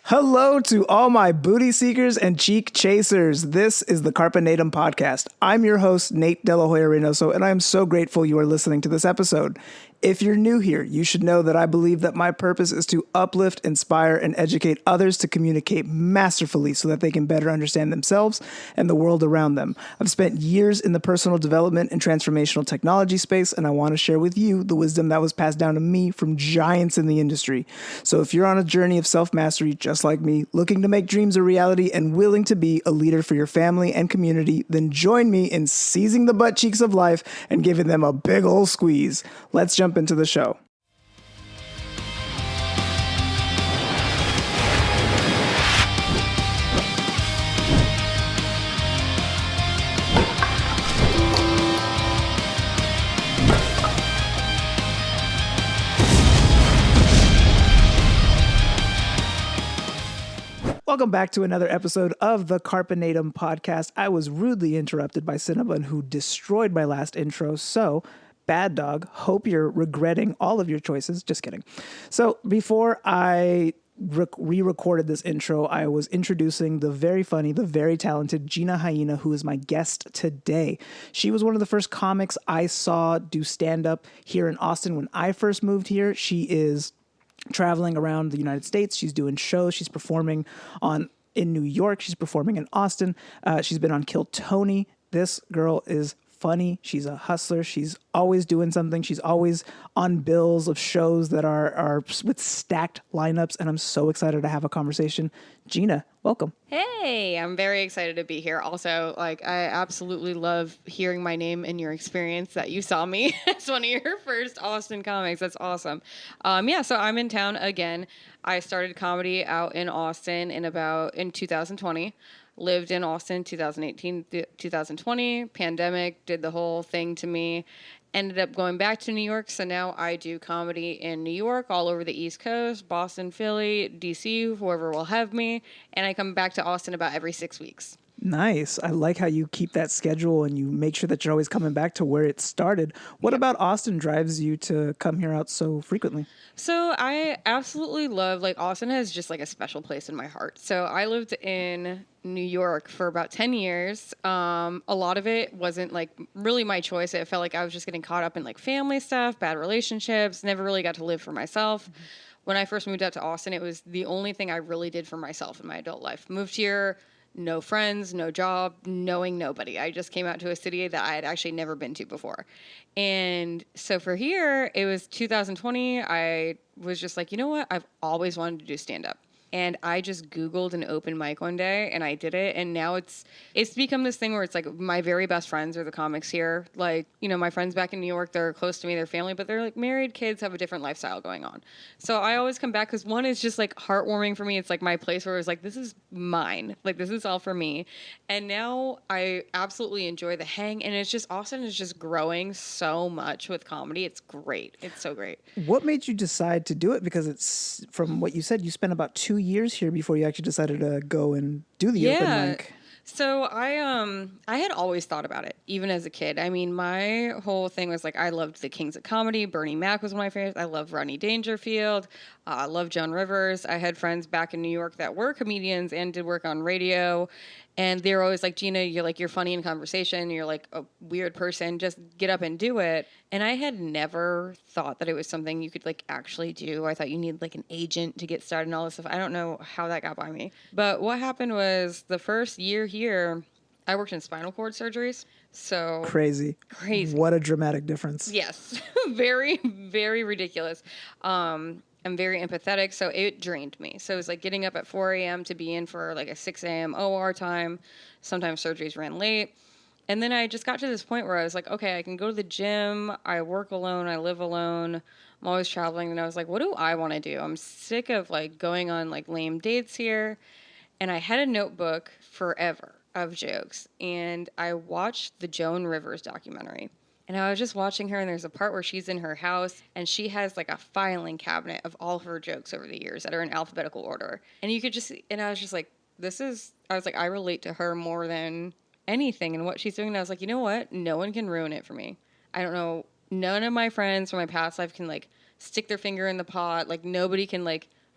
Hello to all my booty seekers and cheek chasers. This is the Carpe Natem Podcast. I'm your host, Nate De La Hoya-Reynoso, and I am so grateful you are listening to this episode. If you're new here, you should know that I believe that my purpose is to uplift, inspire, and educate others to communicate masterfully so that they can better understand themselves and the world around them. I've spent years in the personal development and transformational technology space, and I want to share with you the wisdom that was passed down to me from giants in the industry. So if you're on a journey of self-mastery, just like me, looking to make dreams a reality and willing to be a leader for your family and community, then join me in seizing the butt cheeks of life and giving them a big ol' squeeze. Let's jump into the show. Welcome back to another episode of the Carpe Natem Podcast. I was rudely interrupted by Cinnabon, who destroyed my last intro, so bad dog, hope you're regretting all of your choices. Just kidding. So before I re-recorded this intro, I was introducing the very funny, the very talented Gina Hyena, who is my guest today. She was one of the first comics I saw do stand-up here in Austin when I first moved here. She is traveling around the United States. She's doing shows. She's performing in New York. She's performing in Austin. She's been on Kill Tony. This girl is funny. She's a hustler. She's always doing something. She's always on bills of shows that are with stacked lineups, and I'm so excited to have a conversation. Gina, welcome. Hey, I'm very excited to be here. Also, I absolutely love hearing my name and your experience that you saw me as one of your first Austin comics. That's awesome. So I'm in town again. I started comedy out in Austin in 2020. Lived in Austin 2018, 2020, pandemic, did the whole thing to me. Ended up going back to New York, so now I do comedy in New York, all over the East Coast, Boston, Philly, DC, whoever will have me, and I come back to Austin about every 6 weeks. Nice. I like how you keep that schedule and you make sure that you're always coming back to where it started. What about Austin drives you to come here out so frequently? So I absolutely love, Austin has just a special place in my heart. So I lived in New York for about 10 years. A lot of it wasn't really my choice. It felt like I was just getting caught up in family stuff, bad relationships, never really got to live for myself. Mm-hmm. When I first moved out to Austin, it was the only thing I really did for myself in my adult life. Moved here, no friends, no job, knowing nobody. I just came out to a city that I had actually never been to before. And so for here, it was 2020. I was just like, you know what? I've always wanted to do stand-up. And I just Googled an open mic one day and I did it. And now it's become this thing where it's my very best friends are the comics here. My friends back in New York, they're close to me, they're family, but they're married, kids, have a different lifestyle going on. So I always come back because one is just heartwarming for me. It's my place where it's this is mine. This is all for me. And now I absolutely enjoy the hang. And it's just, Austin is just growing so much with comedy. It's great. It's so great. What made you decide to do it? Because it's, from what you said, you spent about 2 years here before you actually decided to go and do the open mic. So I had always thought about it, even as a kid. I mean, my whole thing was I loved the Kings of Comedy. Bernie Mac was one of my favorites. I love Rodney Dangerfield. I love Joan Rivers. I had friends back in New York that were comedians and did work on radio. And they were always like, Gina, you're funny in conversation. You're a weird person. Just get up and do it. And I had never thought that it was something you could actually do. I thought you need an agent to get started and all this stuff. I don't know how that got by me. But what happened was the first year here, I worked in spinal cord surgeries. So Crazy. What a dramatic difference. Yes. Very, very ridiculous. I'm very empathetic, so it drained me. So it was getting up at 4 a.m. to be in for a 6 a.m. OR time. Sometimes surgeries ran late. And then I just got to this point where I was okay, I can go to the gym. I work alone. I live alone. I'm always traveling. And I was what do I want to do? I'm sick of going on lame dates here. And I had a notebook forever of jokes. And I watched the Joan Rivers documentary. And I was just watching her, and there's a part where she's in her house, and she has a filing cabinet of all of her jokes over the years that are in alphabetical order. And you could just, and I was just I relate to her more than anything and what she's doing. And I was you know what? No one can ruin it for me. I don't know. None of my friends from my past life can stick their finger in the pot. Nobody can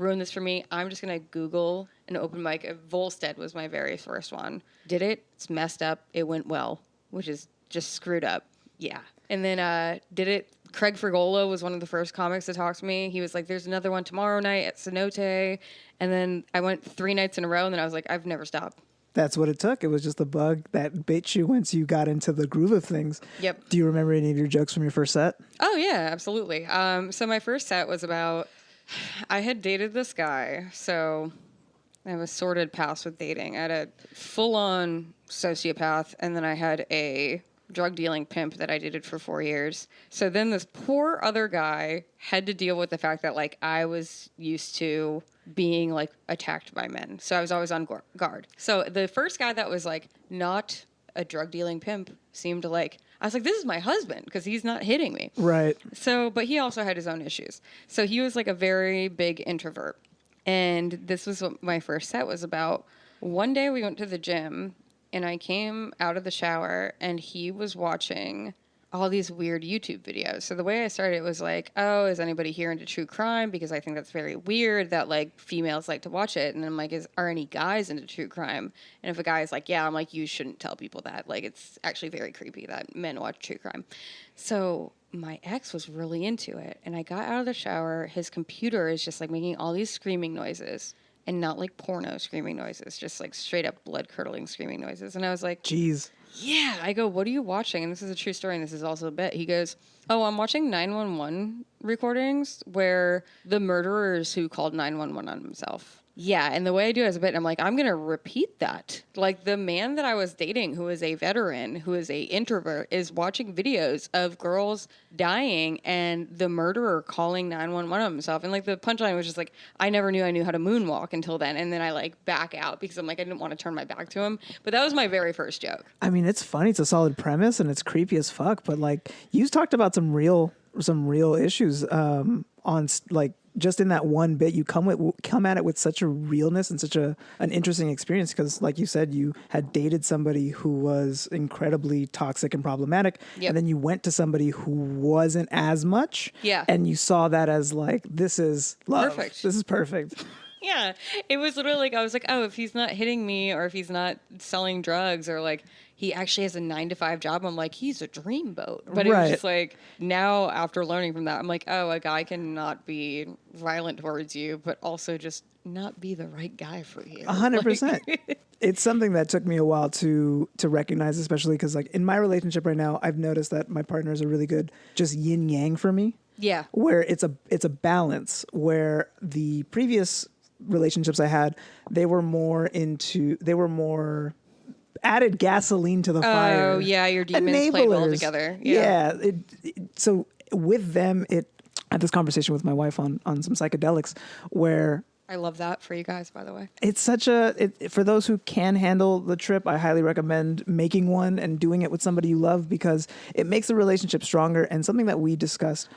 ruined this for me. I'm just going to Google an open mic. Volstead was my very first one. Did it. It's messed up. It went well, which is just screwed up. Yeah. And then did it. Craig Frigola was one of the first comics to talk to me. He was like, there's another one tomorrow night at Cenote. And then I went 3 nights in a row, and then I was like, I've never stopped. That's what it took. It was just the bug that bit you once you got into the groove of things. Yep. Do you remember any of your jokes from your first set? Oh, yeah, absolutely. So my first set was about, I had dated this guy. So I have a sordid past with dating. I had a full-on sociopath, and then I had a drug dealing pimp that I dated for 4 years. So then this poor other guy had to deal with the fact that like I was used to being like attacked by men. So I was always on guard. So the first guy that was like not a drug dealing pimp seemed to like, I was like, this is my husband because he's not hitting me. Right. So, but he also had his own issues. So he was like a very big introvert. And this was what my first set was about. One day we went to the gym, and I came out of the shower, and he was watching all these weird YouTube videos. So the way I started was like, oh, is anybody here into true crime? Because I think that's very weird that like females like to watch it. And then I'm like, are any guys into true crime? And if a guy is like, yeah, I'm like, you shouldn't tell people that. Like, it's actually very creepy that men watch true crime. So my ex was really into it. And I got out of the shower. His computer is just like making all these screaming noises. And not like porno screaming noises, just like straight up blood curdling screaming noises. And I was like, jeez. Yeah. I go, what are you watching? And this is a true story, and this is also a bit. He goes, oh, I'm watching 911 recordings where the murderers who called 911 on himself. Yeah, and the way I do it as a bit, I'm like, I'm going to repeat that. Like, the man that I was dating, who is a veteran, who is a introvert, is watching videos of girls dying and the murderer calling 911 on himself. And, like, the punchline was just like, I never knew I knew how to moonwalk until then. And then I, like, back out because I'm like, I didn't want to turn my back to him. But that was my very first joke. I mean, it's funny. It's a solid premise, and it's creepy as fuck. But, like, you talked about some real issues on, like, just in that one bit, you come at it with such a realness and such an interesting experience because, like you said, you had dated somebody who was incredibly toxic and problematic, Yep. and then you went to somebody who wasn't as much, Yeah. and you saw that as like, this is love. Perfect. This is perfect. Yeah, it was literally like, I was like, oh, if he's not hitting me or if he's not selling drugs or like he actually has a 9-to-5 job, I'm like, he's a dreamboat. But it was Right. just like, now after learning from that, I'm like, oh, a guy cannot be violent towards you, but also just not be the right guy for you. 100%. Like, It's something that took me a while to recognize, especially because like in my relationship right now, I've noticed that my partner is a really good just yin yang for me. yeah. Where it's a balance where the previous relationships I had, they were more added gasoline to the fire. Oh, yeah, your demons played well Enablers. together. Yeah. So with them, I had this conversation with my wife on some psychedelics where I love that for you guys, by the way. it's such for those who can handle the trip, I highly recommend making one and doing it with somebody you love because it makes the relationship stronger. And something that we discussed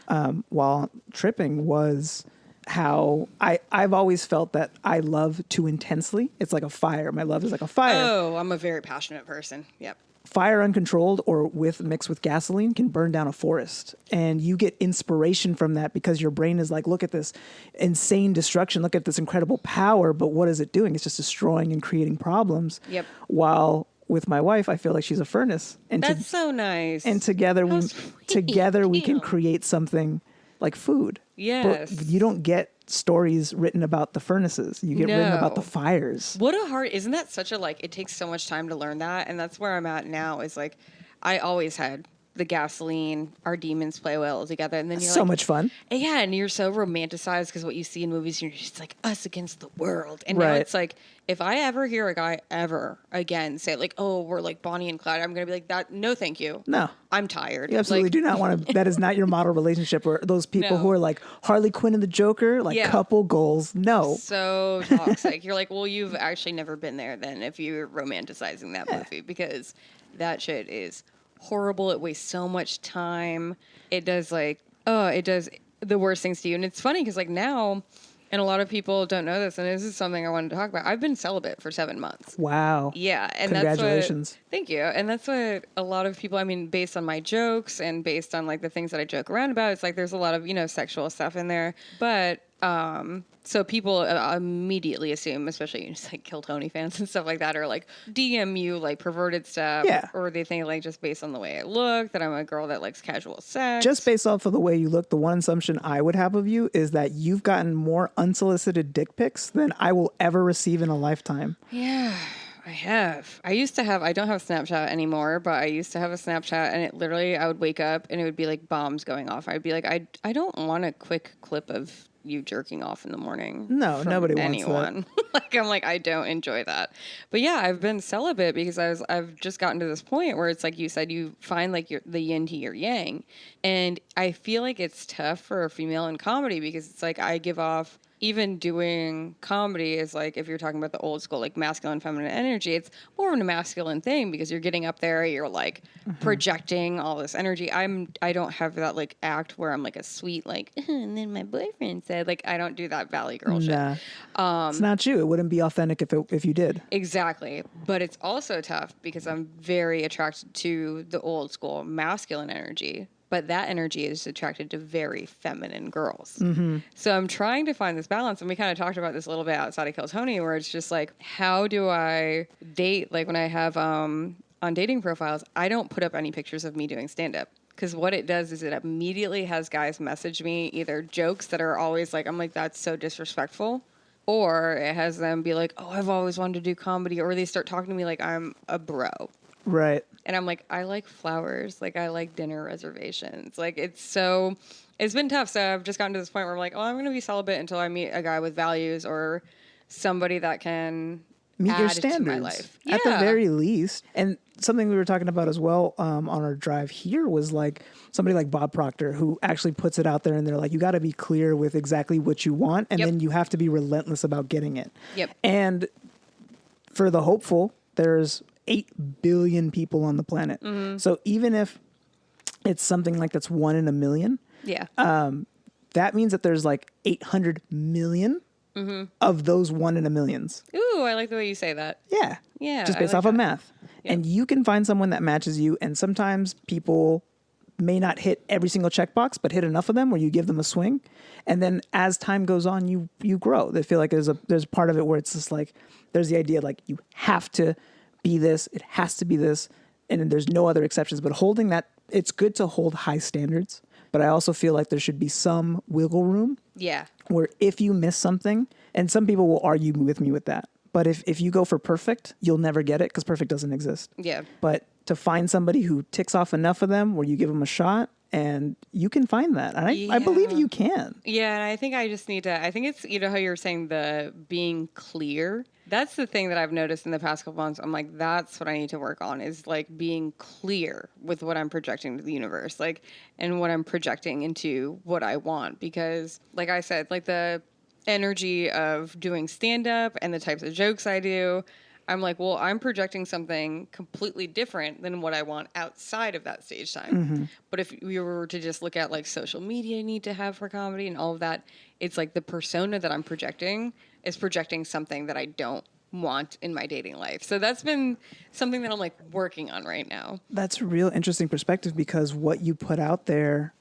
while tripping was how I've always felt that I love too intensely. It's like a fire. My love is like a fire. Oh, I'm a very passionate person. Yep. Fire uncontrolled or mixed with gasoline can burn down a forest. And you get inspiration from that because your brain is like, look at this insane destruction. Look at this incredible power. But what is it doing? It's just destroying and creating problems. Yep. While with my wife, I feel like she's a furnace. And That's so nice. and together How we sweet. together we can Damn. create something like food. Yes. But you don't get stories written about the furnaces. You get written about the No. fires. What a hard, isn't that such a, like, it takes so much time to learn that. And that's where I'm at now is like, I always had the gasoline, our demons play well together. And then you're So like, much fun. yeah, and you're so romanticized because what you see in movies, you're just like us against the world. And now Right. it's like, if I ever hear a guy ever again say like, oh, we're like Bonnie and Clyde, I'm going to be like, that. No, thank you. No. I'm tired. You absolutely Like, do not want to. That is not your model relationship. Or those people No. who are like Harley Quinn and the Joker, like Yeah. couple goals. No, So toxic. You're like, well, you've actually never been there then if you're romanticizing that movie because that shit is horrible. It wastes so much time. It does it does the worst things to you. And it's funny because like now, and a lot of people don't know this, and this is something I wanted to talk about. I've been celibate for 7 months. wow. Yeah, and Congratulations. That's what, thank you. And that's what a lot of people. I mean, based on my jokes and based on like the things that I joke around about, it's like there's a lot of sexual stuff in there. But So people immediately assume, especially just like Kill Tony fans and stuff like that, or like DM you like perverted stuff, Yeah. or they think like just based on the way I look that I'm a girl that likes casual sex. Just based off of the way you look, the one assumption I would have of you is that you've gotten more unsolicited dick pics than I will ever receive in a lifetime. Yeah, I have. I don't have Snapchat anymore, but I used to have a Snapchat, and it literally, I would wake up and it would be like bombs going off. I'd be like, I don't want a quick clip of you jerking off in the morning. No, from nobody anyone. wants that. Like, I'm like, I don't enjoy that. But yeah, I've been celibate because I've just gotten to this point where it's like you said, you find like the yin to your yang. And I feel like it's tough for a female in comedy because it's like I give off, even doing comedy is like, if you're talking about the old school, like masculine, feminine energy, it's more of a masculine thing because you're getting up there, you're like projecting all this energy. I don't have that like act where I'm like a sweet, like, and then my boyfriend said, like, I don't do that Valley Girl shit. It's not you. It wouldn't be authentic if you did. Exactly. But it's also tough because I'm very attracted to the old school masculine energy. But that energy is attracted to very feminine girls. Mm-hmm. So I'm trying to find this balance. And we kind of talked about this a little bit outside of Kill Tony, where it's just like, how do I date? Like when I have on dating profiles, I don't put up any pictures of me doing stand-up. Because what it does is it immediately has guys message me either jokes that are always like, I'm like, that's so disrespectful. Or it has them be like, oh, I've always wanted to do comedy. Or they start talking to me like I'm a bro. Right. And I'm like, I like flowers. Like, I like dinner reservations. Like, it's been tough. So I've just gotten to this point where I'm like, oh, I'm going to be celibate until I meet a guy with values or somebody that can meet add your to standards my life. at the very least. And something we were talking about as well on our drive here was like somebody like Bob Proctor, who actually puts it out there and they're like, you got to be clear with exactly what you want. And then you have to be relentless about getting it. Yep. And for the hopeful, there's 8 billion people on the planet. Mm-hmm. So even if it's something like that's 1 in a million, that means that there's like 800 million of those 1 in a millions. Ooh, I like the way you say that. Yeah. Yeah. Just based off of math. Yep. And you can find someone that matches you. And sometimes people may not hit every single checkbox, but hit enough of them where you give them a swing. And then as time goes on, you grow. They feel like there's a part of it where it's just like, there's the idea like you have to be this, it has to be this, and then there's no other exceptions. But holding that, it's good to hold high standards, but I also feel like there should be some wiggle room. Yeah. Where if you miss something, and some people will argue with me with that, but if you go for perfect, you'll never get it because perfect doesn't exist. Yeah. But to find somebody who ticks off enough of them where you give them a shot, and you can find that. And I believe you can. Yeah, and I think I just need to, I think it's, you know, how you were saying the being clear. That's the thing that I've noticed in the past couple months. I'm like, that's what I need to work on is like being clear with what I'm projecting to the universe, like, and what I'm projecting into what I want. Because like I said, like the energy of doing stand-up and the types of jokes I do, I'm like, well, I'm projecting something completely different than what I want outside of that stage time. Mm-hmm. But if we were to just look at like social media need to have for comedy and all of that, it's like the persona that I'm projecting is projecting something that I don't want in my dating life. So that's been something that I'm like working on right now. That's a real interesting perspective because what you put out there,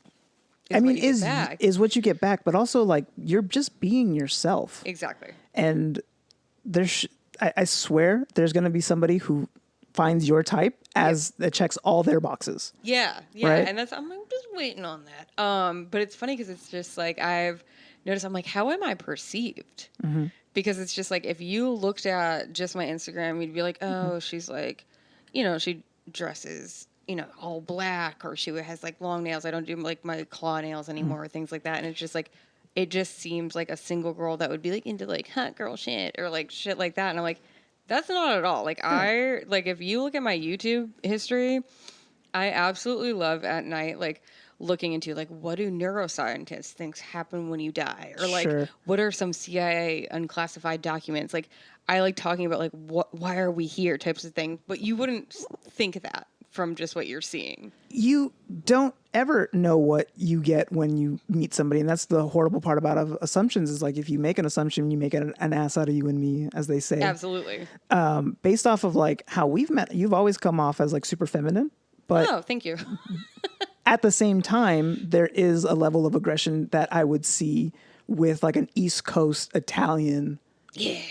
is what you get back, but also like you're just being yourself. Exactly. And I swear there's going to be somebody who finds your type as that checks all their boxes. Yeah. Yeah. Right? And I'm just waiting on that. But it's funny because it's just like, I've noticed, I'm like, how am I perceived? Mm-hmm. Because it's just like, if you looked at just my Instagram, you'd be like, oh, she's like, you know, she dresses, you know, all black, or she has like long nails. I don't do like my claw nails anymore, or things like that. And it's just like, it just seems like a single girl that would be like into like hot girl shit or like shit like that. And I'm like, that's not at all. Like if you look at my YouTube history, I absolutely love at night, like looking into like, what do neuroscientists think happen when you die? Or like, what are some CIA unclassified documents? Like I like talking about like, why are we here types of thing, but you wouldn't think that from just what you're seeing. You don't ever know what you get when you meet somebody. And that's the horrible part about assumptions is like, if you make an assumption, you make an ass out of you and me, as they say. Absolutely. Based off of like how we've met, you've always come off as like super feminine, but oh, thank you. At the same time, there is a level of aggression that I would see with like an East Coast Italian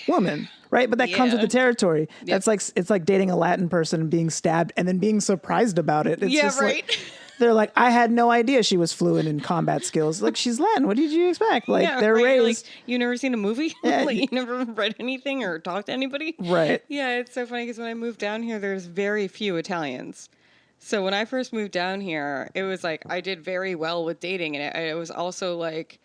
woman, right? But that comes with the territory. That's like, it's like dating a Latin person and being stabbed and then being surprised about it. It's just right. like, they're like, I had no idea she was fluent in combat skills. Like, she's Latin. What did you expect? Like, they're right. raised. Like, you never seen a movie? Like, you never read anything or talked to anybody? Right. Yeah, it's so funny because when I moved down here, there's very few Italians. So when I first moved down here, it was like I did very well with dating, and it was also like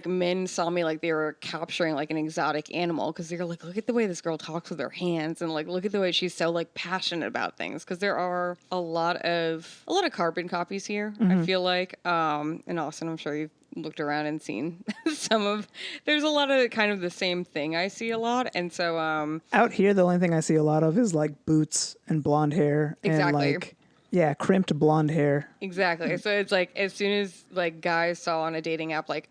men saw me like they were capturing like an exotic animal because they were like, look at the way this girl talks with her hands, and like look at the way she's so like passionate about things, because there are a lot of carbon copies here. I feel like in Austin, I'm sure you've looked around and seen there's a lot of kind of the same thing I see a lot. And so out here, the only thing I see a lot of is like boots and blonde hair. Exactly. And like, crimped blonde hair. Exactly. So it's like as soon as like guys saw on a dating app like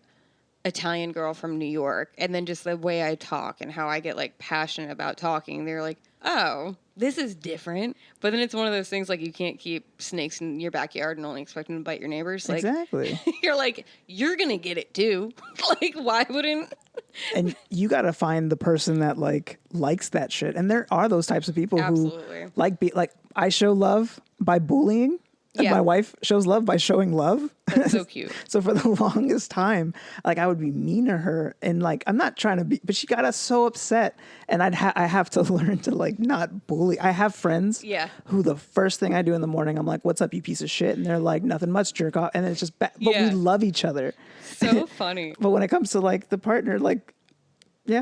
Italian girl from New York, and then just the way I talk and how I get like passionate about talking, they're like, oh, this is different. But then it's one of those things like you can't keep snakes in your backyard and only expect them to bite your neighbors. Like, exactly. You're like, you're gonna get it too. Like, why wouldn't? And you got to find the person that like likes that shit. And there are those types of people who like I show love by bullying. And my wife shows love by showing love. That's so cute. So for the longest time, like I would be mean to her, and like I'm not trying to be, but she got us so upset, and I have to learn to like not bully. I have friends, who the first thing I do in the morning, I'm like, "What's up, you piece of shit?" And they're like, "Nothing much, jerk off." And it's just, but we love each other. So funny. But when it comes to like the partner, like,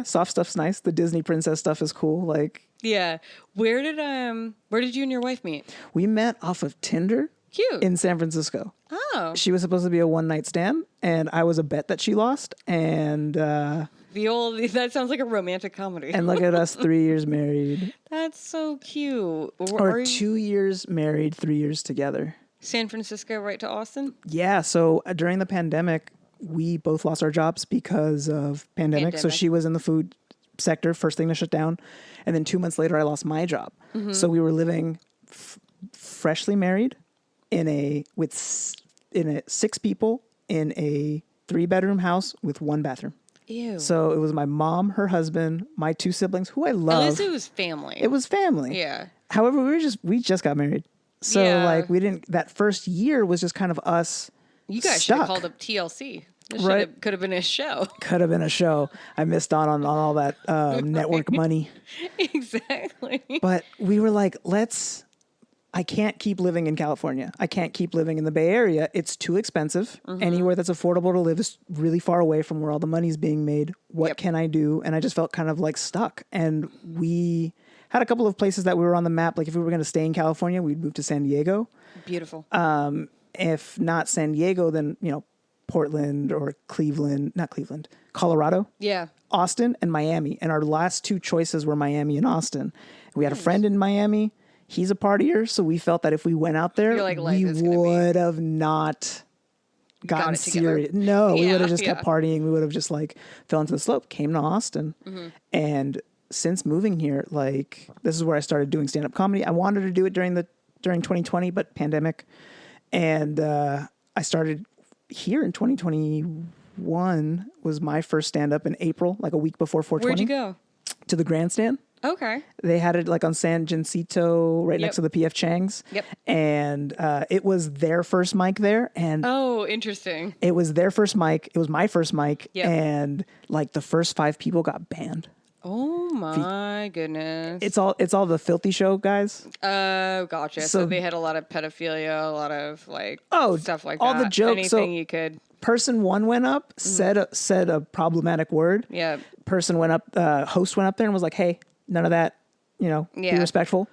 soft stuff's nice. The Disney princess stuff is cool. Like, where did you and your wife meet? We met off of Tinder. Cute. In San Francisco. Oh. She was supposed to be a one-night stand, and I was a bet that she lost. And that sounds like a romantic comedy. And look at us, 3 years married. That's so cute. Or 2 years married, 3 years together. San Francisco right to Austin? Yeah. So during the pandemic, we both lost our jobs because of pandemic. So she was in the food sector, first thing to shut down. And then 2 months later, I lost my job. Mm-hmm. So we were living freshly married in a 6 people in a 3-bedroom house with 1 bathroom. Ew. So it was my mom, her husband, my 2 siblings, who I love. At least it was family. It was family. Yeah. However, we just got married. So like that first year was just kind of us. You guys should have called up TLC. This could have been a show. Could have been a show. I missed on all that network money. Exactly. But we were like, I can't keep living in California. I can't keep living in the Bay Area. It's too expensive. Mm-hmm. Anywhere that's affordable to live is really far away from where all the money's being made. What can I do? And I just felt kind of like stuck. And we had a couple of places that we were on the map. Like if we were going to stay in California, we'd move to San Diego. Beautiful. If not San Diego, then, Portland or Colorado. Yeah. Austin and Miami. And our last 2 choices were Miami and Austin. We had a friend in Miami. He's a partier, so we felt that if we went out there, we would have not gotten serious. No, we would have just kept partying. We would have just like fell into the slope, came to Austin. Mm-hmm. And since moving here, like this is where I started doing stand-up comedy. I wanted to do it during 2020, but pandemic. And I started here in 2021 was my first stand-up in April, like a week before 420. Where'd you go? To the Grandstand. Okay. They had it like on San Jacinto, right next to the PF Chang's. Yep. And it was their first mic there. And interesting. It was their first mic. It was my first mic. Yep. And like the first 5 people got banned. Oh my goodness. It's all the Filthy Show guys. Oh, gotcha. So they had a lot of pedophilia, a lot of like stuff like all that. The jokes. Anything you could. Person 1 went up, said a problematic word. Yeah. Person went up, host went up there and was like, hey, none of that, be respectful.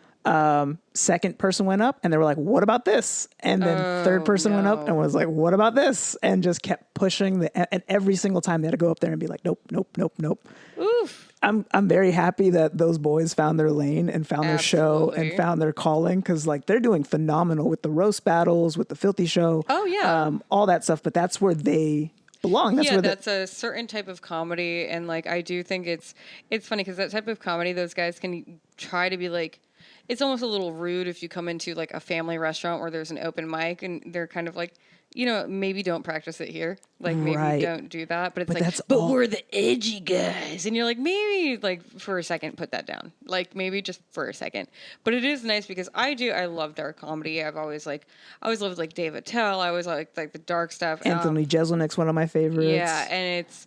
Second person went up and they were like, what about this? And then third person went up and was like, what about this? And just kept pushing and every single time they had to go up there and be like, nope, nope, nope, nope. Oof. I'm very happy that those boys found their lane and found their show and found their calling. Cause like they're doing phenomenal with the roast battles, with the Filthy Show. Oh yeah. All that stuff. But that's where they belong. That's a certain type of comedy. And like, I do think it's funny because that type of comedy, those guys can try to be like, it's almost a little rude if you come into like a family restaurant where there's an open mic and they're kind of like, maybe don't practice it here. Like maybe Right. don't do that. But it's But like, that's but all- we're the edgy guys. And you're like, maybe like for a second, put that down. Like maybe just for a second. But it is nice because I love dark comedy. I always loved like Dave Attell. I always like the dark stuff. Anthony Jeselnik's one of my favorites. Yeah. And it's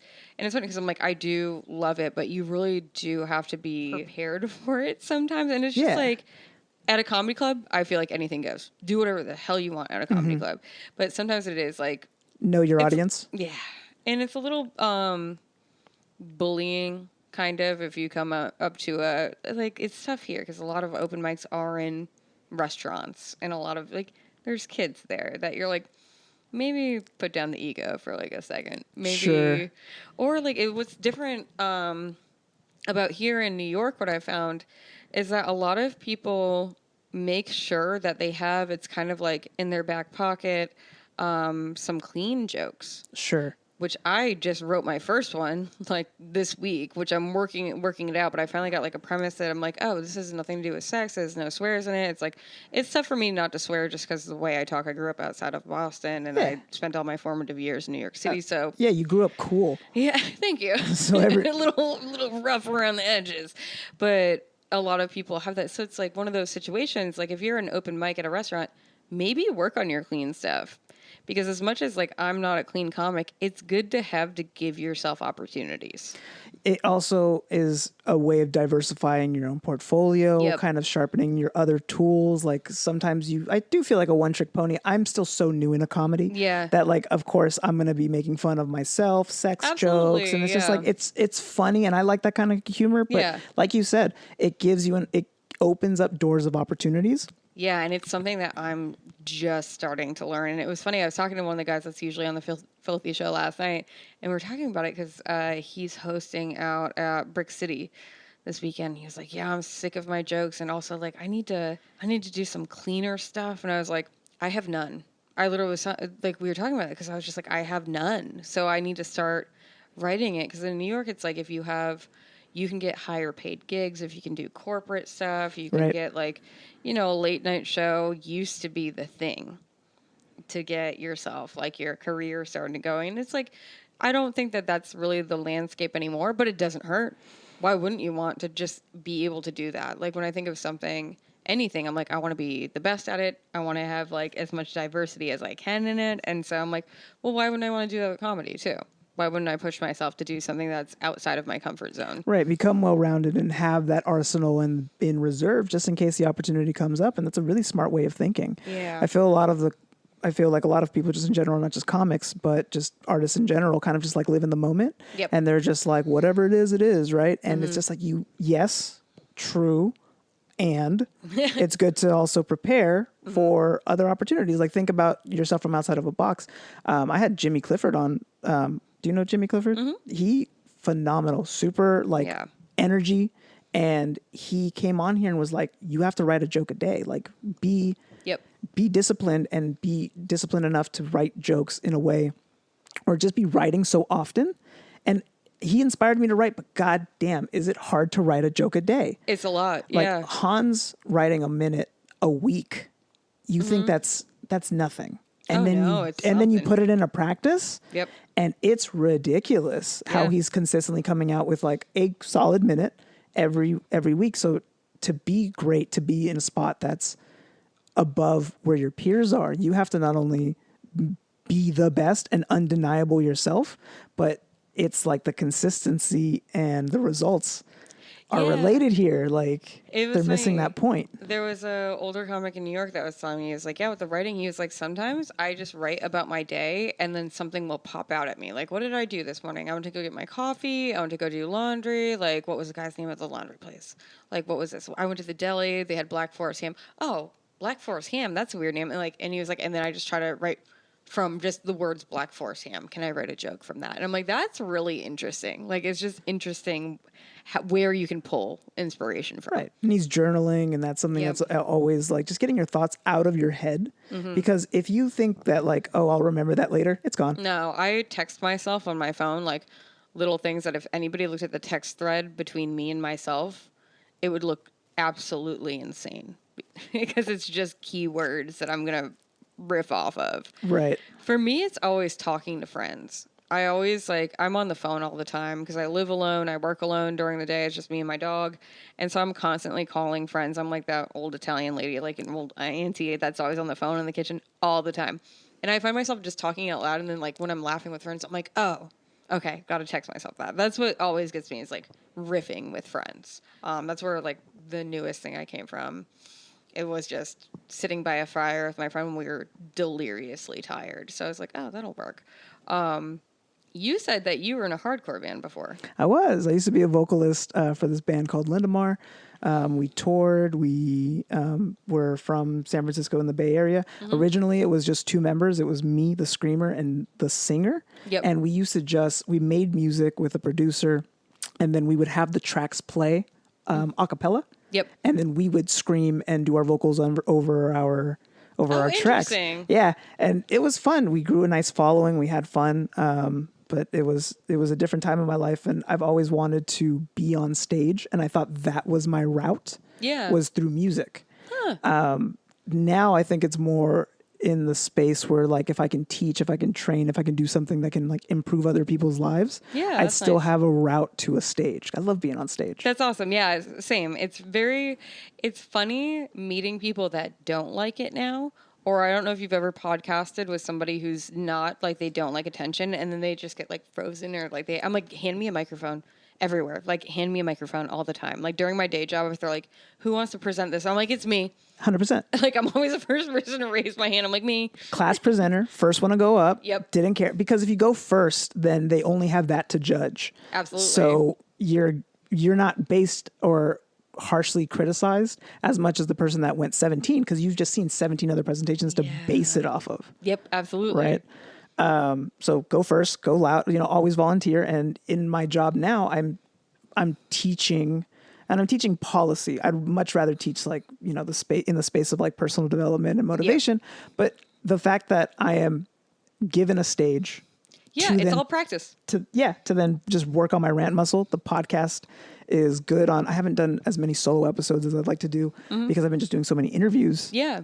funny because I'm like, I do love it, but you really do have to be prepared for it sometimes. And it's just Yeah. like, at a comedy club, I feel like anything goes. Do whatever the hell you want at a comedy club. But sometimes it is like, Know your audience. yeah. And it's a little bullying, kind of, if you come up to it's tough here because a lot of open mics are in restaurants and a lot of, like, there's kids there that you're like, maybe put down the ego for like a second. Maybe. Sure. Or like what's different about here in New York, what I found is that a lot of people make sure that they have, it's kind of like in their back pocket, some clean jokes, Sure. which I just wrote my first one like this week, which I'm working it out. But I finally got like a premise that I'm like, oh, this has nothing to do with sex. There's no swears in it. It's like, it's tough for me not to swear just because of the way I talk. I grew up outside of Boston and I spent all my formative years in New York City. So Yeah, you grew up cool. yeah, thank you. So a little rough around the edges, but a lot of people have that. So it's like one of those situations, like if you're an open mic at a restaurant, maybe work on your clean stuff. Because as much as like I'm not a clean comic, it's good to give yourself opportunities. It also is a way of diversifying your own portfolio, Yep. kind of sharpening your other tools. Like sometimes I do feel like a one-trick pony. I'm still so new in a comedy Yeah. that like, of course, I'm going to be making fun of myself, sex Absolutely, jokes. And it's just yeah. like, it's funny. And I like that kind of humor. But Yeah. like you said, it gives you it opens up doors of opportunities. Yeah, and it's something that I'm just starting to learn. And it was funny. I was talking to one of the guys that's usually on the Filthy Show last night, and we were talking about it because he's hosting out at Brick City this weekend. He was like, "Yeah, I'm sick of my jokes, and also like I need to do some cleaner stuff." And I was like, "I have none." I literally was like, we were talking about it because I was just like, "I have none," so I need to start writing it because in New York, it's like if you have. You can get higher paid gigs if you can do corporate stuff. You can Right. get like, a late night show used to be the thing to get yourself like your career starting to go. And it's like, I don't think that that's really the landscape anymore, but it doesn't hurt. Why wouldn't you want to just be able to do that? Like when I think of anything, I'm like, I want to be the best at it. I want to have like as much diversity as I can in it. And so I'm like, well, why wouldn't I want to do that with comedy too? Why wouldn't I push myself to do something that's outside of my comfort zone? Right. Become well-rounded and have that arsenal in reserve just in case the opportunity comes up. And that's a really smart way of thinking. Yeah. I feel like a lot of people just in general, not just comics, but just artists in general, kind of just like live in the moment. Yep. And they're just like, whatever it is, right? And it's just like yes, true. And it's good to also prepare for other opportunities. Like think about yourself from outside of a box. I had Jimmy Clifford on. Do you know Jimmy Clifford? He phenomenal, super Yeah. energy. And he came on here and was like, you have to write a joke a day. Like be disciplined and be disciplined enough to write jokes in a way or just be writing so often. And he inspired me to write, but god damn, is it hard to write a joke a day? It's a lot. Like Yeah. Hans writing a minute a week. You think that's nothing. And it's then you something. put it into practice. Yep. And it's ridiculous how Yeah. he's consistently coming out with like a solid minute every week. So to be great, to be in a spot that's above where your peers are, you have to not only be the best and undeniable yourself, but it's like the consistency and the results are Yeah. related here. Like It was they're missing like- that point. There was a older comic in New York that was telling me, he was like, yeah, with the writing, he was like, sometimes I just write about my day and then something will pop out at me. Like, what did I do this morning? I went to go get my coffee. I went to go do laundry. Like, what was the guy's name at the laundry place? Like, what was this? I went to the deli. They had Black Forest ham. Oh, Black Forest ham. That's a weird name. And he was like, and then I just try to write from just the words Black Forest ham. Can I write a joke from that? And I'm like, that's really interesting. Like, it's just interesting where you can pull inspiration from. Right. And he's journaling, and that's something Yep. that's always like just getting your thoughts out of your head. Because if you think that like, oh, I'll remember that later, it's gone. No, I text myself on my phone, like little things that if anybody looked at the text thread between me and myself, it would look absolutely insane because it's just keywords that I'm going to riff off of. Right. For me, it's always talking to friends. I always I'm on the phone all the time because I live alone. I work alone during the day. It's just me and my dog. And so I'm constantly calling friends. I'm like that old Italian lady, like an old auntie that's always on the phone in the kitchen all the time. And I find myself just talking out loud. And then like when I'm laughing with friends, I'm like, oh, okay, got to text myself that. That's what always gets me is like riffing with friends. That's where like the newest thing I came from. It was just sitting by a fire with my friend when we were deliriously tired. So I was like, oh, that'll work. You said that you were in a hardcore band before. I was. I used to be a vocalist for this band called Lindemar. We toured. We were from San Francisco in the Bay Area. Mm-hmm. Originally, it was just 2 members. It was me, the screamer, and the singer. Yep. And we used to we made music with a producer, and then we would have the tracks play a cappella. Yep. And then we would scream and do our vocals over our tracks. Yeah. And it was fun. We grew a nice following. We had fun. But it was a different time in my life, and I've always wanted to be on stage, and I thought that was my route. Yeah. Was through music. Huh. Now I think it's more in the space where like if I can teach, if I can train, if I can do something that can like improve other people's lives, I'd still have a route to a stage. I love being on stage. That's awesome. Yeah, same. It's funny meeting people that don't like it now. Or I don't know if you've ever podcasted with somebody who's not like they don't like attention and then they just get like frozen or like I'm like, hand me a microphone everywhere. Like hand me a microphone all the time. Like during my day job, if they're like, who wants to present this? I'm like, it's me. 100%. Like I'm always the first person to raise my hand. I'm like, me. Class presenter, first one to go up. Yep. Didn't care. Because if you go first, then they only have that to judge. Absolutely. So you're not based or harshly criticized as much as the person that went 17 because you've just seen 17 other presentations to base it off of. Yep, absolutely. Right. So go first, go loud, always volunteer. And in my job now, I'm teaching, and I'm teaching policy. I'd much rather teach like, the space in the space of like personal development and motivation. Yep. But the fact that I am given a stage. Yeah, it's all practice. To then just work on my rant muscle. The podcast is good on. I haven't done as many solo episodes as I'd like to do because I've been just doing so many interviews. Yeah.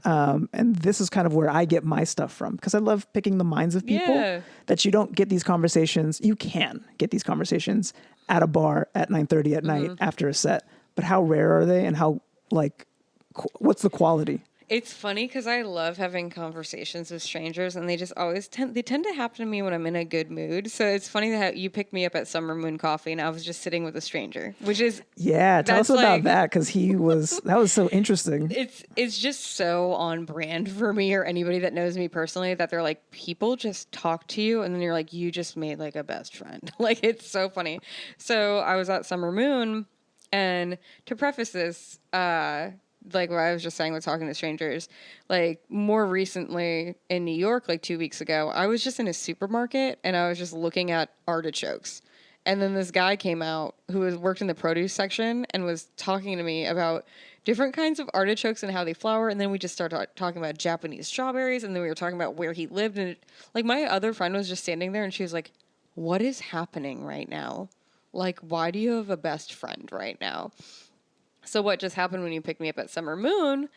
And this is kind of where I get my stuff from because I love picking the minds of people that you don't get these conversations. You can get these conversations at a bar at 9:30 at night after a set. But how rare are they and how what's the quality? It's funny because I love having conversations with strangers, and they just always tend to happen to me when I'm in a good mood. So it's funny that you picked me up at Summer Moon Coffee, and I was just sitting with a stranger, which is tell us about that because that was so interesting. It's just so on brand for me or anybody that knows me personally that they're like people just talk to you, and then you're like you just made like a best friend. Like it's so funny. So I was at Summer Moon, and to preface this. Like what I was just saying with talking to strangers, like more recently in New York, like 2 weeks ago, I was just in a supermarket and I was just looking at artichokes. And then this guy came out who worked in the produce section and was talking to me about different kinds of artichokes and how they flower. And then we just started talking about Japanese strawberries. And then we were talking about where he lived. And like my other friend was just standing there and she was like, what is happening right now? Like, why do you have a best friend right now? So what just happened when you picked me up at Summer Moon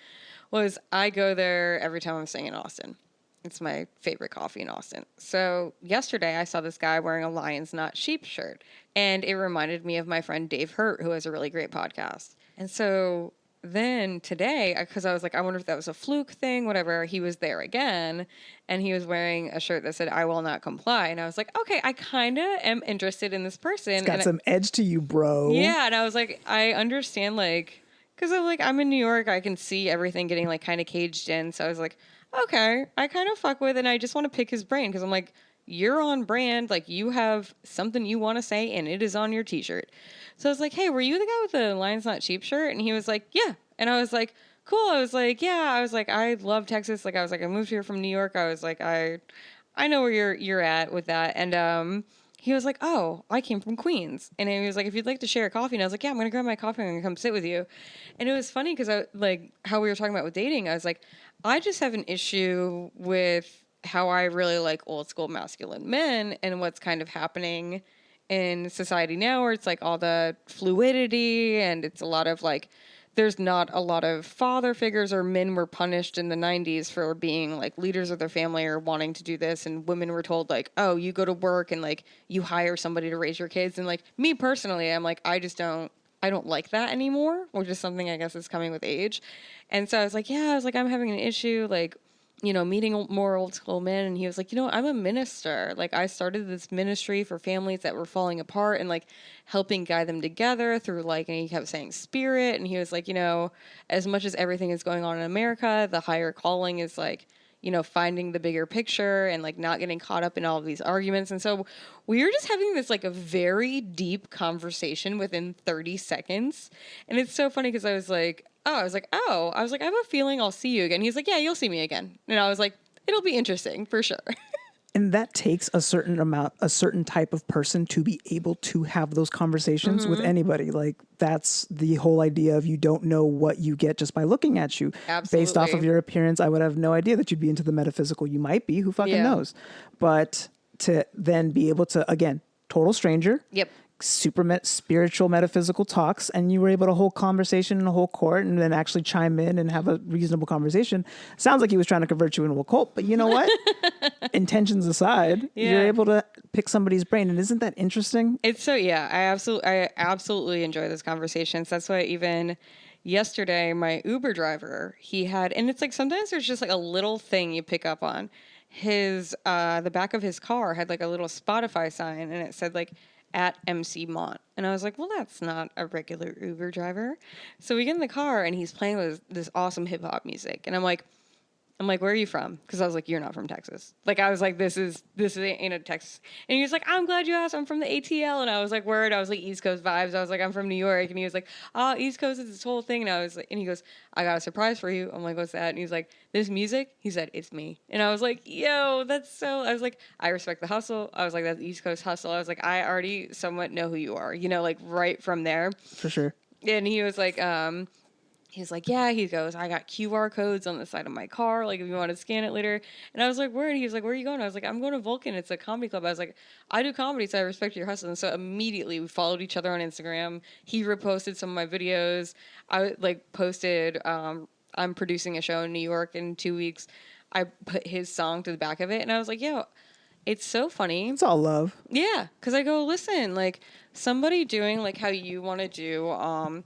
was I go there every time I'm staying in Austin. It's my favorite coffee in Austin. So yesterday I saw this guy wearing a Lions Not Sheep shirt, and it reminded me of my friend Dave Hurt, who has a really great podcast. And so then today, because I was like, I wonder if that was a fluke thing, whatever, he was there again, and he was wearing a shirt that said, I will not comply. And I was like, okay, I kind of am interested in this person. It's got some edge to you, bro. Yeah, and I was like, I understand, like, because I'm in New York, I can see everything getting, like, kind of caged in. So I was like, okay, I kind of fuck with it, and I just want to pick his brain, because I'm like, you're on brand, like, you have something you want to say, and it is on your t-shirt. So I was like, hey, were you the guy with the Lions Not Sheep shirt? And he was like, yeah. And I was like, cool. I was like, yeah. I was like, I love Texas. Like, I was like, I moved here from New York. I was like, I know where you're at with that. And he was like, oh, I came from Queens. And he was like, if you'd like to share a coffee. And I was like, yeah, I'm going to grab my coffee. I'm going to come sit with you. And it was funny because I like how we were talking about with dating. I was like, I just have an issue with how I really like old school masculine men and what's kind of happening in society now where it's like all the fluidity and it's a lot of like there's not a lot of father figures, or men were punished in the 90s for being like leaders of their family or wanting to do this. And women were told like, oh, you go to work and like you hire somebody to raise your kids. And like me personally, I'm like, I don't like that anymore, which is something I guess is coming with age. And so I was like, I'm having an issue, like, meeting more old school men. And he was like, I'm a minister. Like, I started this ministry for families that were falling apart and like helping guide them together through like, and he kept saying spirit. And he was like, as much as everything is going on in America, the higher calling is like, finding the bigger picture and like not getting caught up in all of these arguments. And so we were just having this like a very deep conversation within 30 seconds. And it's so funny because I was like, I have a feeling I'll see you again. He's like, yeah, you'll see me again. And I was like, it'll be interesting for sure. And that takes a certain type of person to be able to have those conversations with anybody. Like, that's the whole idea of you don't know what you get just by looking at you. Absolutely. Based off of your appearance, I would have no idea that you'd be into the metaphysical. You might be, who fucking knows? But to then be able to, again, total stranger. Yep. Spiritual metaphysical talks, and you were able to hold conversation in a whole court and then actually chime in and have a reasonable conversation. Sounds like he was trying to convert you into a cult, but you know what? Intentions aside, you're able to pick somebody's brain. And isn't that interesting? It's so, I absolutely enjoy those conversations. That's why even yesterday, my Uber driver, he had, and it's like, sometimes there's just like a little thing you pick up on. The back of his car had like a little Spotify sign, and it said like, at MC Mont. And I was like, well, that's not a regular Uber driver. So we get in the car and he's playing this awesome hip hop music. And I'm like, where are you from? Because I was like, you're not from Texas. Like, I was like, this ain't a Texas. And he was like, I'm glad you asked. I'm from the ATL. And I was like, word. I was like, East Coast vibes. I was like, I'm from New York. And he was like, oh, East Coast is this whole thing. And I was like, and he goes, I got a surprise for you. I'm like, what's that? And he's like, this music. He said, it's me. And I was like, yo, that's so. I was like, I respect the hustle. I was like, that's East Coast hustle. I was like, I already somewhat know who you are. Like right from there. For sure. And he was like, he's like, yeah, he goes, I got QR codes on the side of my car, like if you want to scan it later. And I was like, where? And he was like, where are you going? I was like, I'm going to Vulcan. It's a comedy club. I was like, I do comedy, so I respect your hustle. And so immediately we followed each other on Instagram. He reposted some of my videos. I like posted, I'm producing a show in New York in 2 weeks. I put his song to the back of it. And I was like, yo, it's so funny. It's all love. Yeah. Cause I go, listen, like somebody doing like how you want to do,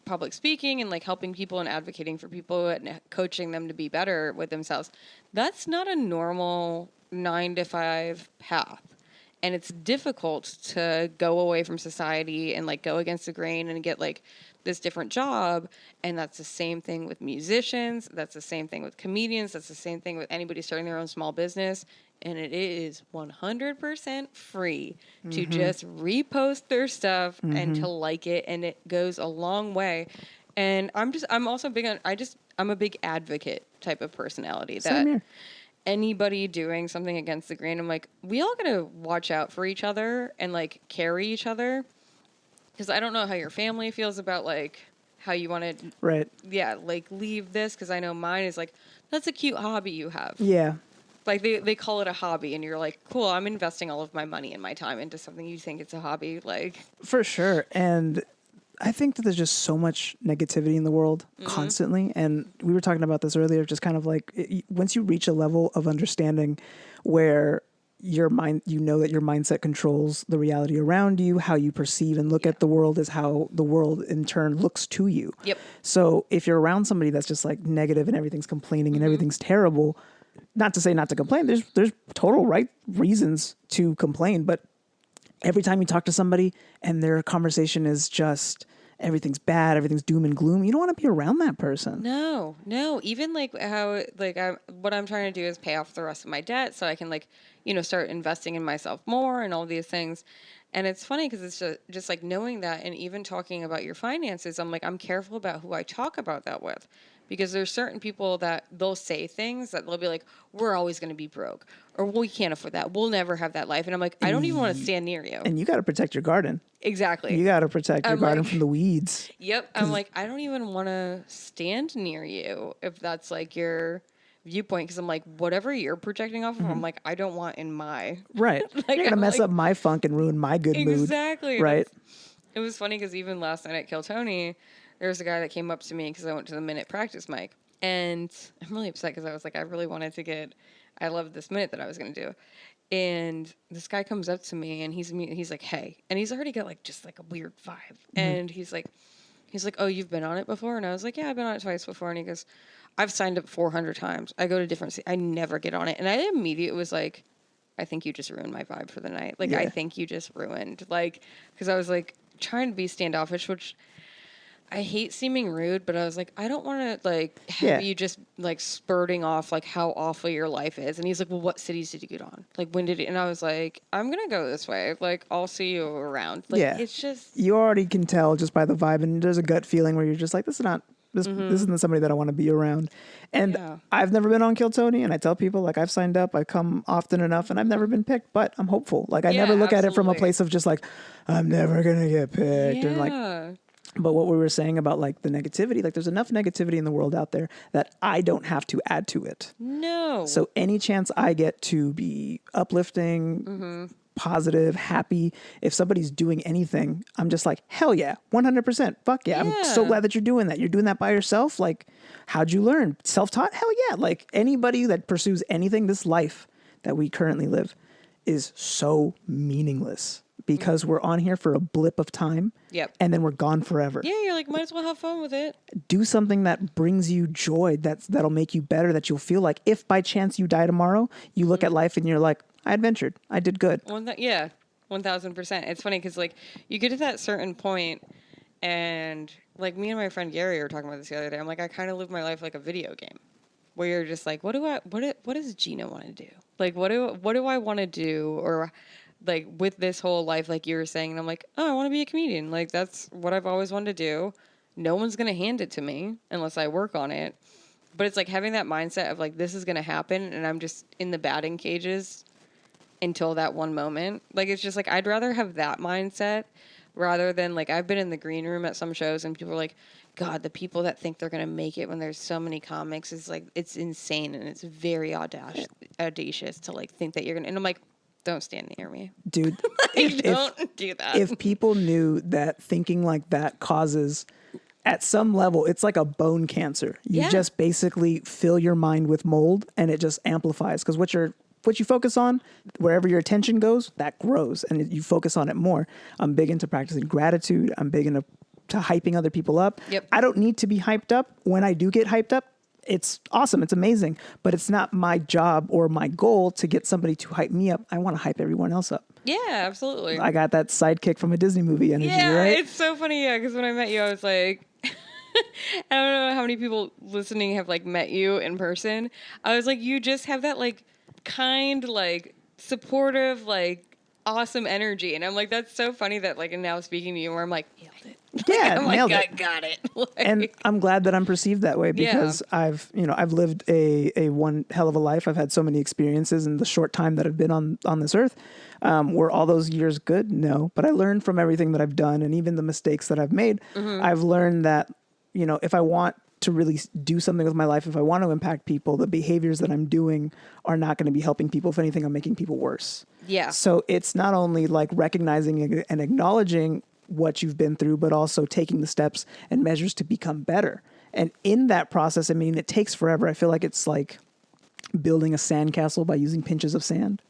public speaking and like helping people and advocating for people and coaching them to be better with themselves. That's not a normal 9-to-5 path. And it's difficult to go away from society and like go against the grain and get like this different job. And that's the same thing with musicians. That's the same thing with comedians. That's the same thing with anybody starting their own small business. And it is 100% free to just repost their stuff and to like it. And it goes a long way. And I'm also big on, I'm a big advocate type of personality. Same here. Anybody doing something against the grain, I'm like, we all gotta watch out for each other and like carry each other. Because I don't know how your family feels about like how you want to, right? Yeah, like leave this. Because I know mine is like, that's a cute hobby you have. Yeah. Like they call it a hobby, and you're like, cool, I'm investing all of my money and my time into something you think it's a hobby. Like, for sure. And I think that there's just so much negativity in the world constantly. And we were talking about this earlier, just kind of like once you reach a level of understanding where your mind, that your mindset controls the reality around you, how you perceive and look at the world is how the world in turn looks to you. Yep. So if you're around somebody that's just like negative and everything's complaining and everything's terrible, not to say not to complain, there's total right reasons to complain, but every time you talk to somebody and their conversation is just everything's bad, everything's doom and gloom, you don't want to be around that person. No. Even like how like what I'm trying to do is pay off the rest of my debt so I can like, start investing in myself more and all these things. And it's funny because it's just like knowing that, and even talking about your finances, I'm like, I'm careful about who I talk about that with. Because there's certain people that they'll say things that they'll be like, we're always going to be broke, or we can't afford that. We'll never have that life. And I'm like, I don't even want to stand near you. And you got to protect your garden. Exactly. You got to protect your garden from the weeds. Yep. I'm like, I don't even want to stand near you if that's like your viewpoint. Because I'm like, whatever you're projecting off of, I'm like, I don't want in my... Right. Like, you're going to mess up my funk and ruin my good mood. Exactly. Right. It was funny because even last night at Kill Tony, there was a guy that came up to me because I went to the minute practice mic. And I'm really upset because I was like, I really wanted to I loved this minute that I was going to do. And this guy comes up to me and he's like, hey. And he's already got like just like a weird vibe. Mm-hmm. And he's like, oh, you've been on it before? And I was like, yeah, I've been on it twice before. And he goes, I've signed up 400 times. I go to different I never get on it. And I immediately was like, I think you just ruined my vibe for the night. Like, I think you just ruined. Like, because I was like trying to be standoffish, which I hate seeming rude, but I was like, I don't want to like have you just like spurting off like how awful your life is. And he's like, well, what cities did you get on? Like, when did it? And I was like, I'm going to go this way. Like, I'll see you around. Like, it's just. You already can tell just by the vibe. And there's a gut feeling where you're just like, this isn't somebody that I want to be around. And I've never been on Kill Tony. And I tell people like I've signed up, I come often enough and I've never been picked, but I'm hopeful. Like I never look at it from a place of just like, I'm never going to get picked. And like, but what we were saying about like the negativity, like there's enough negativity in the world out there that I don't have to add to it. No. So any chance I get to be uplifting, positive, happy, if somebody's doing anything, I'm just like, hell yeah, 100%. Fuck yeah. I'm so glad that you're doing that. You're doing that by yourself. Like, how'd you learn? Self-taught? Hell yeah. Like anybody that pursues anything, this life that we currently live is so meaningless. Because we're on here for a blip of time. Yep. And then we're gone forever. Yeah, you're like, might as well have fun with it. Do something that brings you joy, that'll make you better, that you'll feel like if by chance you die tomorrow, you look at life and you're like, I adventured. I did good. 1,000%. It's funny because like you get to that certain point and like me and my friend Gary were talking about this the other day. I'm like, I kind of live my life like a video game where you're just like, what does Gina want to do? Like, what do I want to do? Or like with this whole life, like you were saying, and I'm like, oh, I want to be a comedian. Like that's what I've always wanted to do. No one's going to hand it to me unless I work on it. But it's like having that mindset of like, this is going to happen. And I'm just in the batting cages until that one moment. Like, it's just like, I'd rather have that mindset rather than like, I've been in the green room at some shows and people are like, God, the people that think they're going to make it when there's so many comics is like, it's insane. And it's very audacious to like think that you're going to, and I'm like, don't stand near me. Dude, don't do that. If people knew that thinking like that causes, at some level, it's like a bone cancer. You just basically fill your mind with mold and it just amplifies. Because what you focus on, wherever your attention goes, that grows and you focus on it more. I'm big into practicing gratitude. I'm big into hyping other people up. Yep. I don't need to be hyped up. When I do get hyped up, it's awesome. It's amazing. But it's not my job or my goal to get somebody to hype me up. I want to hype everyone else up. Yeah, absolutely. I got that sidekick from a Disney movie energy, right? It's so funny, because when I met you, I was like, I don't know how many people listening have like met you in person. I was like, you just have that like kind, like supportive, like awesome energy. And I'm like, that's so funny that like, and now speaking to you where I'm like, nailed it. Yeah, I'm nailed like, it. I got it. Like, and I'm glad that I'm perceived that way because I've lived a one hell of a life. I've had so many experiences in the short time that I've been on this earth. Were all those years good? No, but I learned from everything that I've done and even the mistakes that I've made. I've learned that, if I want to really do something with my life, if I want to impact people, the behaviors that I'm doing are not going to be helping people. If anything, I'm making people worse. Yeah. So it's not only like recognizing and acknowledging what you've been through, but also taking the steps and measures to become better. And in that process, I mean, it takes forever. I feel like it's like building a sandcastle by using pinches of sand.